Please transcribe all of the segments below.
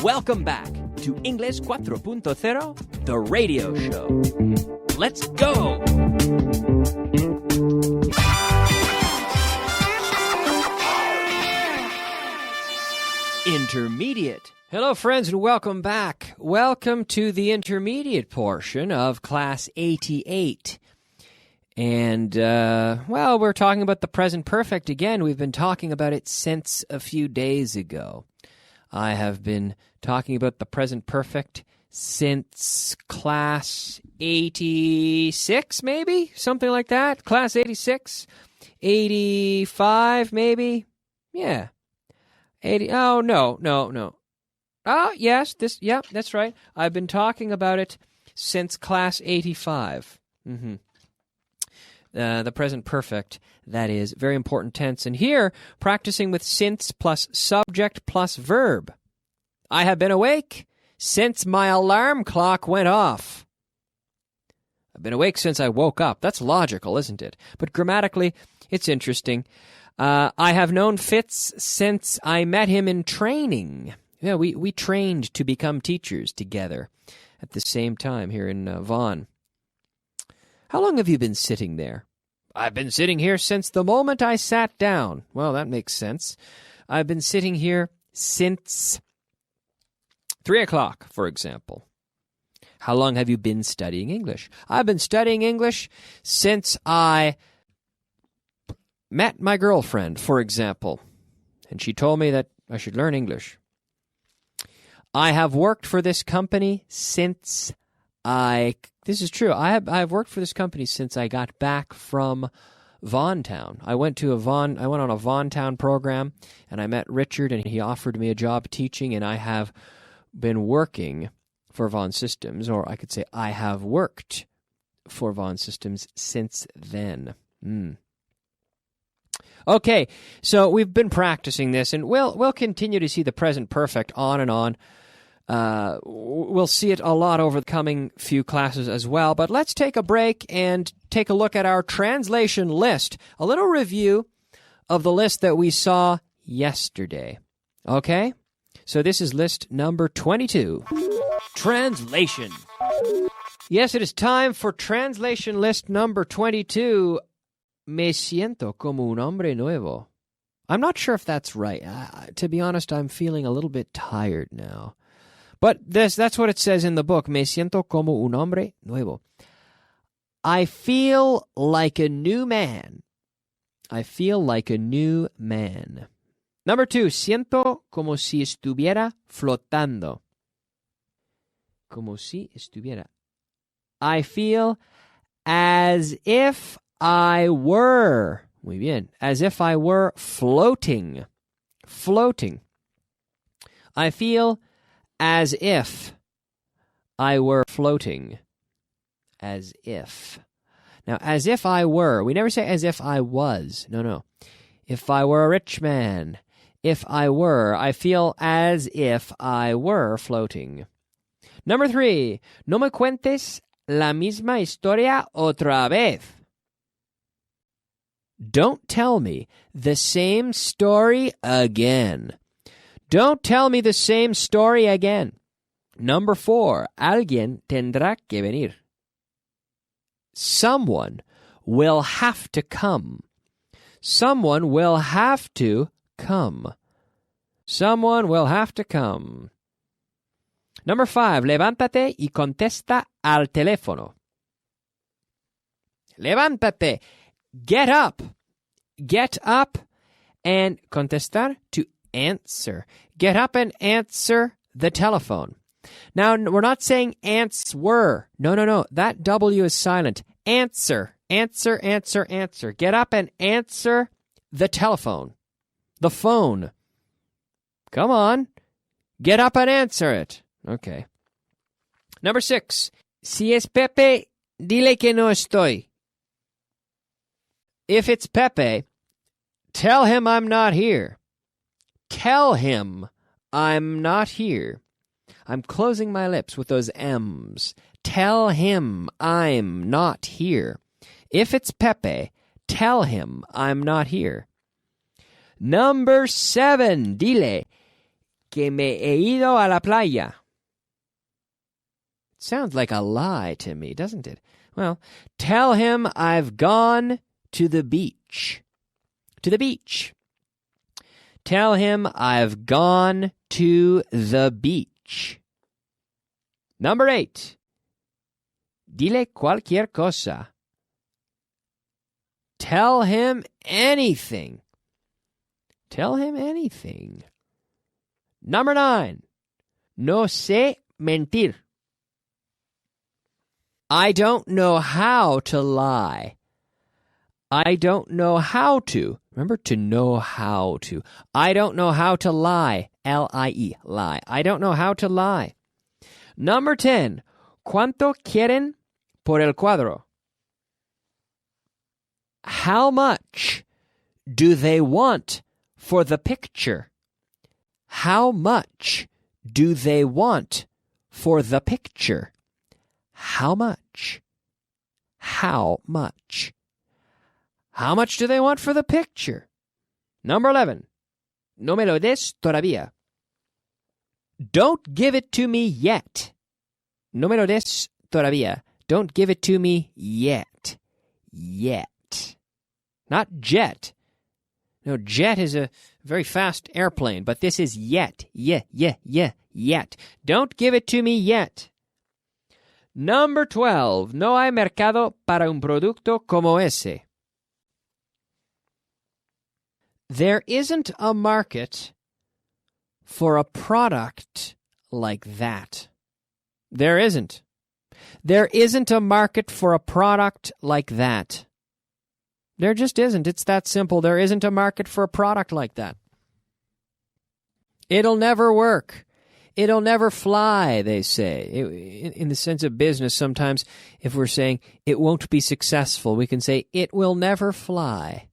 Welcome back to English 4.0, the radio show. Let's go! Intermediate. Hello, friends, and welcome back. Welcome to the intermediate portion of Class 88. And, we're talking about the present perfect again. We've been talking about it since a few days ago. I have been talking about the present perfect since Class 86, maybe? Something like that? Class 86? 85, maybe? Yeah. 80, oh, no. Oh, yes, that's right. I've been talking about it since Class 85. The present perfect, that is, very important tense. And here, practicing with since plus subject plus verb. I have been awake since my alarm clock went off. I've been awake since I woke up. That's logical, isn't it? But grammatically, it's interesting. I have known Fitz since I met him in training. Yeah, we trained to become teachers together at the same time here in Vaughan. How long have you been sitting there? I've been sitting here since the moment I sat down. Well, that makes sense. I've been sitting here since 3 o'clock, for example. How long have you been studying English? I've been studying English since I met my girlfriend, for example, and she told me that I should learn English. I have worked for this company since this is true. I've worked for this company since I got back from Vaughantown. I went on a Vaughantown program, and I met Richard, and he offered me a job teaching, and I have been working for Vaughan Systems, or I could say I have worked for Vaughan Systems since then. Okay, so we've been practicing this, and we'll continue to see the present perfect on and on. We'll see it a lot over the coming few classes as well, but let's take a break and take a look at our translation list. A little review of the list that we saw yesterday. Okay? So this is list number 22. Translation. Yes, it is time for translation list number 22. Me siento como un hombre nuevo. I'm not sure if that's right. To be honest, I'm feeling a little bit tired now. But that's what it says in the book. Me siento como un hombre nuevo. I feel like a new man. I feel like a new man. Number 2, siento como si estuviera flotando. Como si estuviera. I feel as if I were. Muy bien. As if I were floating. Floating. I feel as if I were floating. As if. Now, as if I were. We never say as if I was. No. If I were a rich man. If I were. I feel as if I were floating. Number 3. No me cuentes la misma historia otra vez. Don't tell me the same story again. Don't tell me the same story again. Number 4. Alguien tendrá que venir. Someone will have to come. Someone will have to come. Someone will have to come. Number 5. Levántate y contesta al teléfono. Levántate. Get up. Get up and contestar, to answer. Get up and answer the telephone. Now, we're not saying answer. No. That W is silent. Answer. Answer, answer, answer. Get up and answer the telephone. The phone. Come on. Get up and answer it. Okay. Number 6. Si es Pepe, dile que no estoy. If it's Pepe, tell him I'm not here. Tell him I'm not here. I'm closing my lips with those M's. Tell him I'm not here. If it's Pepe, tell him I'm not here. Number 7, dile que me he ido a la playa. It sounds like a lie to me, doesn't it? Well, tell him I've gone to the beach. To the beach. Tell him I've gone to the beach. Number 8. Dile cualquier cosa. Tell him anything. Tell him anything. Number 9. No sé mentir. I don't know how to lie. I don't know how to. Remember, to know how to. I don't know how to lie. L-I-E, lie. I don't know how to lie. Number 10. ¿Cuánto quieren por el cuadro? How much do they want for the picture? How much do they want for the picture? How much? How much? How much do they want for the picture? Number 11. No me lo des todavía. Don't give it to me yet. No me lo des todavía. Don't give it to me yet. Yet. Not jet. No, jet is a very fast airplane, but this is yet. Yet. Don't give it to me yet. Number 12. No hay mercado para un producto como ese. There isn't a market for a product like that. There isn't. There isn't a market for a product like that. There just isn't. It's that simple. There isn't a market for a product like that. It'll never work. It'll never fly, they say. In the sense of business, sometimes if we're saying it won't be successful, we can say it will never fly.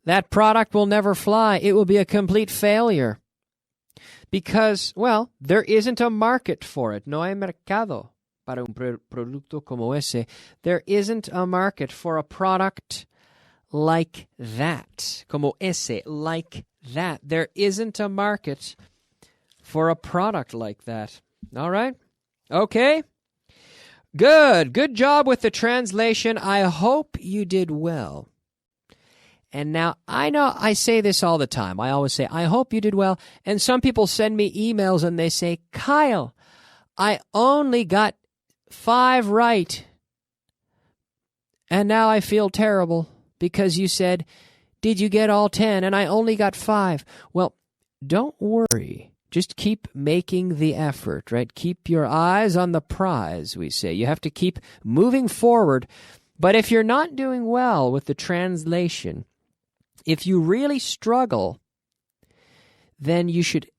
That product will never fly. It will be a complete failure. Because, well, there isn't a market for it. No hay mercado para un producto como ese. There isn't a market for a product like that. Como ese, like that. There isn't a market for a product like that. All right? Okay? Good. Good job with the translation. I hope you did well. And now, I know I say this all the time. I always say, I hope you did well. And some people send me emails and they say, Kyle, I only got 5 right. And now I feel terrible because you said, did you get all 10? And I only got 5. Well, don't worry. Just keep making the effort, right? Keep your eyes on the prize, we say. You have to keep moving forward. But if you're not doing well with the translation, if you really struggle, then you should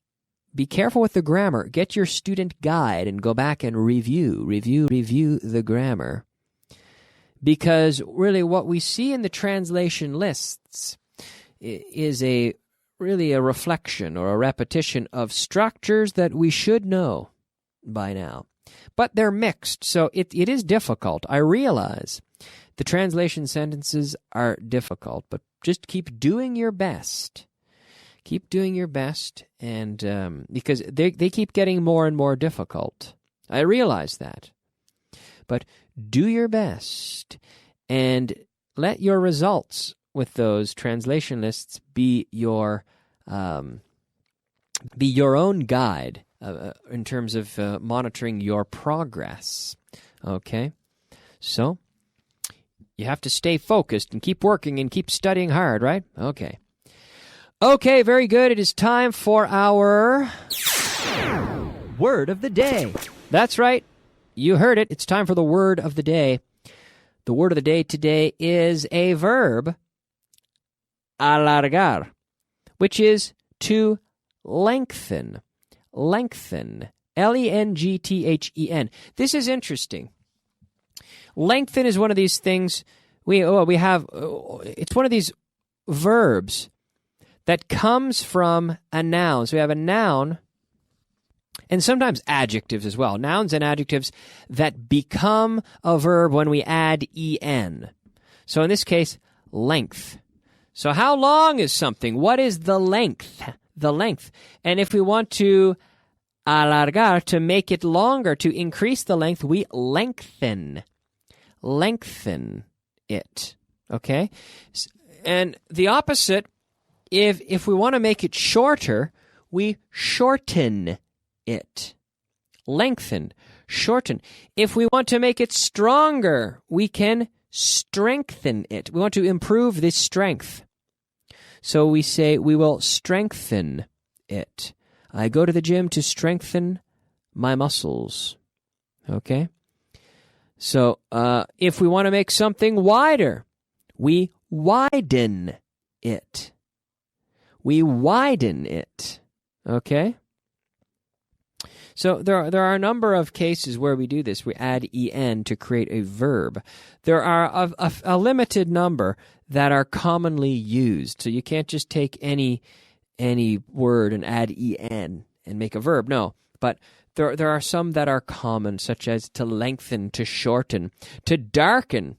be careful with the grammar. Get your student guide and go back and review the grammar. Because really what we see in the translation lists is really a reflection or a repetition of structures that we should know by now. But they're mixed, so it is difficult. I realize the translation sentences are difficult, but just keep doing your best. Keep doing your best, and because they keep getting more and more difficult. I realize that. But do your best, and let your results with those translation lists be your own guide in terms of monitoring your progress. Okay? So, you have to stay focused and keep working and keep studying hard, right? Okay. Okay, very good. It is time for our Word of the Day. That's right. You heard it. It's time for the Word of the Day. The Word of the Day today is a verb, alargar, which is to lengthen. Lengthen. L-E-N-G-T-H-E-N. This is interesting. Lengthen is one of these things we have. It's one of these verbs that comes from a noun. So we have a noun, and sometimes adjectives as well. Nouns and adjectives that become a verb when we add en. So in this case, length. So how long is something? What is the length? the length. And if we want to alargar, to make it longer, to increase the length, we lengthen it. Okay? And the opposite, if we want to make it shorter, we shorten it. Lengthen, shorten. If we want to make it stronger, we can strengthen it. We want to improve the strength. So we say we will strengthen it. I go to the gym to strengthen my muscles. Okay? So if we want to make something wider, we widen it. We widen it. Okay? So there are a number of cases where we do this. We add en to create a verb. There are a limited number that are commonly used. So you can't just take any word and add en and make a verb. No, but there are some that are common, such as to lengthen, to shorten, to darken.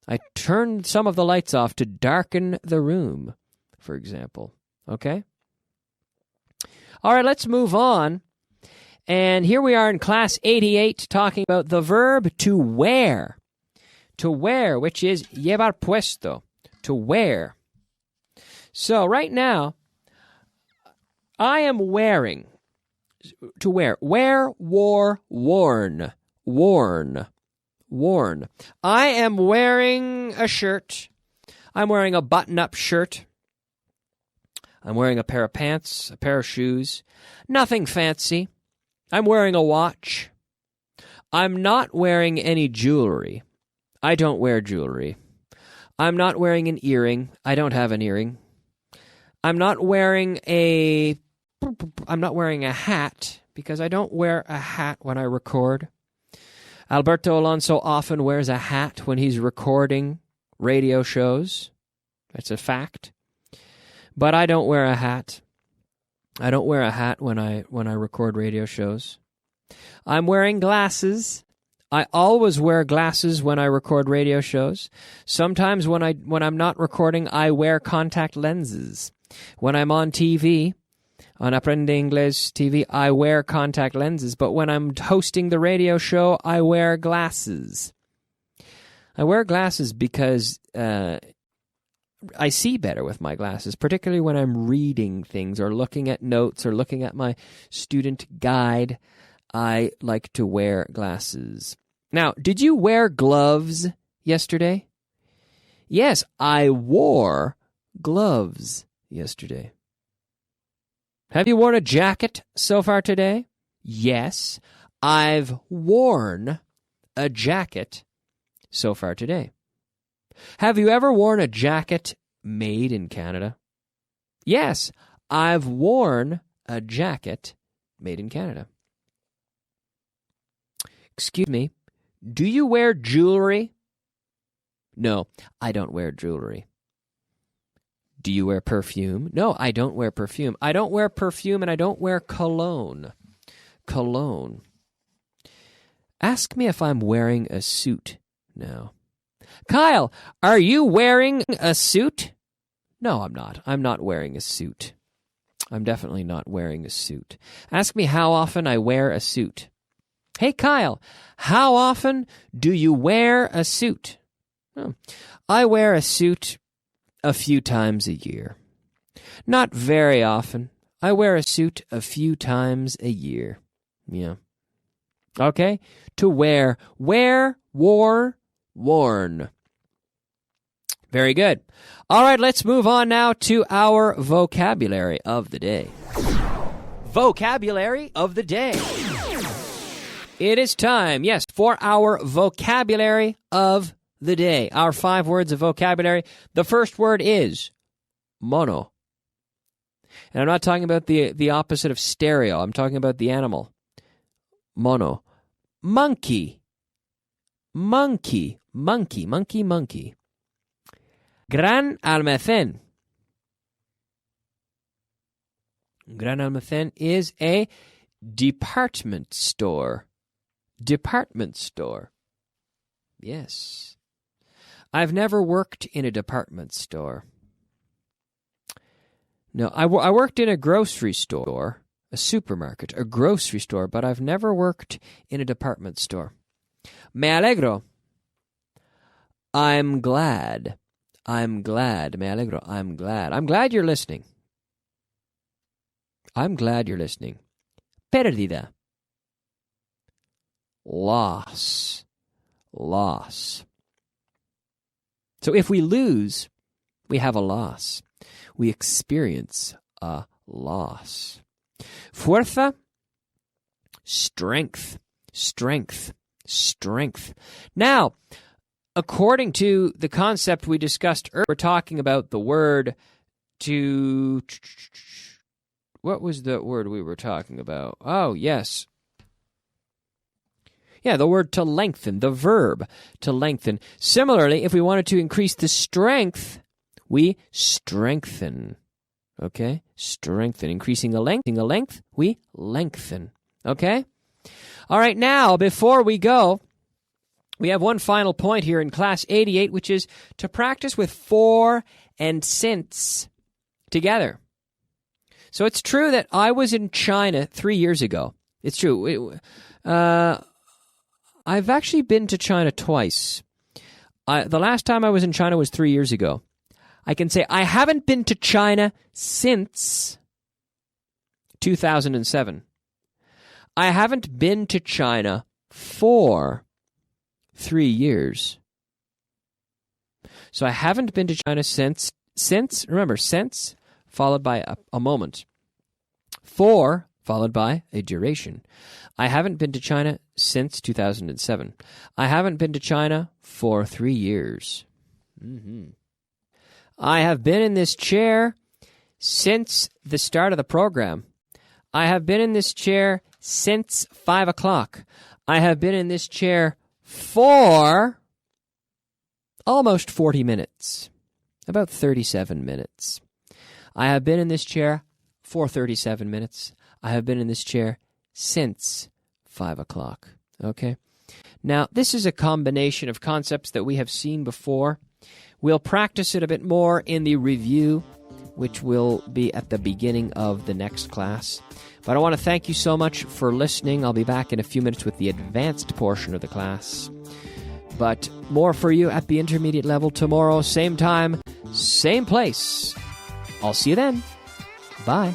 I turned some of the lights off to darken the room, for example. Okay? All right, let's move on. And here we are in class 88 talking about the verb to wear. To wear, which is llevar puesto. To wear. So right now, I am wearing. To wear. Wear, wore, worn. Worn. Worn. I am wearing a shirt. I'm wearing a button-up shirt. I'm wearing a pair of pants, a pair of shoes. Nothing fancy. I'm wearing a watch. I'm not wearing any jewelry. I don't wear jewelry. I'm not wearing an earring. I don't have an earring. I'm not wearing a hat because I don't wear a hat when I record. Alberto Alonso often wears a hat when he's recording radio shows. That's a fact. But I don't wear a hat. I don't wear a hat when I record radio shows. I'm wearing glasses. I always wear glasses when I record radio shows. Sometimes when I'm not recording, I wear contact lenses. When I'm on TV, on Aprende Inglés TV, I wear contact lenses. But when I'm hosting the radio show, I wear glasses. I wear glasses because I see better with my glasses, particularly when I'm reading things or looking at notes or looking at my student guide. I like to wear glasses. Now, did you wear gloves yesterday? Yes, I wore gloves yesterday. Have you worn a jacket so far today? Yes, I've worn a jacket so far today. Have you ever worn a jacket made in Canada? Yes, I've worn a jacket made in Canada. Excuse me, do you wear jewelry? No, I don't wear jewelry. Do you wear perfume? No, I don't wear perfume. I don't wear perfume and I don't wear cologne. Cologne. Ask me if I'm wearing a suit now. Kyle, are you wearing a suit? No, I'm not. I'm not wearing a suit. I'm definitely not wearing a suit. Ask me how often I wear a suit. Hey, Kyle, how often do you wear a suit? Oh, I wear a suit a few times a year. Not very often. I wear a suit a few times a year. Yeah. Okay? To wear. Wear, wore, worn. Very good. All right, let's move on now to our vocabulary of the day. Vocabulary of the day. It is time, yes, for our vocabulary of the day. Our 5 words of vocabulary. The first word is mono. And I'm not talking about the opposite of stereo. I'm talking about the animal. Mono. Monkey. Monkey. Monkey. Monkey. Monkey. Gran almacén. Gran almacén is a department store. Department store. Yes. I've never worked in a department store. No, I worked in a grocery store, a supermarket, a grocery store, but I've never worked in a department store. Me alegro. I'm glad. I'm glad. Me alegro. I'm glad. I'm glad you're listening. I'm glad you're listening. Pérdida. Loss. Loss. So if we lose, we have a loss. We experience a loss. Fuerza, strength, strength, strength. Now, according to the concept we discussed earlier, we're talking about the word to... What was the word we were talking about? Oh, yes. Yeah, the word to lengthen, the verb to lengthen. Similarly, if we wanted to increase the strength, we strengthen. Okay? Strengthen. Increasing the length, we lengthen. Okay? All right, now, before we go, we have one final point here in Class 88, which is to practice with for and since together. So it's true that I was in China 3 years ago. It's true. I've actually been to China twice. The last time I was in China was 3 years ago. I can say I haven't been to China since 2007. I haven't been to China for 3 years. So I haven't been to China since, remember, since, followed by a moment. For, followed by a duration. I haven't been to China since 2007. I haven't been to China for 3 years. I have been in this chair since the start of the program. I have been in this chair since 5 o'clock. I have been in this chair for almost 40 minutes, about 37 minutes. I have been in this chair for 37 minutes. I have been in this chair since 5 o'clock. Okay? Now, this is a combination of concepts that we have seen before. We'll practice it a bit more in the review, which will be at the beginning of the next class. But I want to thank you so much for listening. I'll be back in a few minutes with the advanced portion of the class. But more for you at the intermediate level tomorrow, same time, same place. I'll see you then. Bye.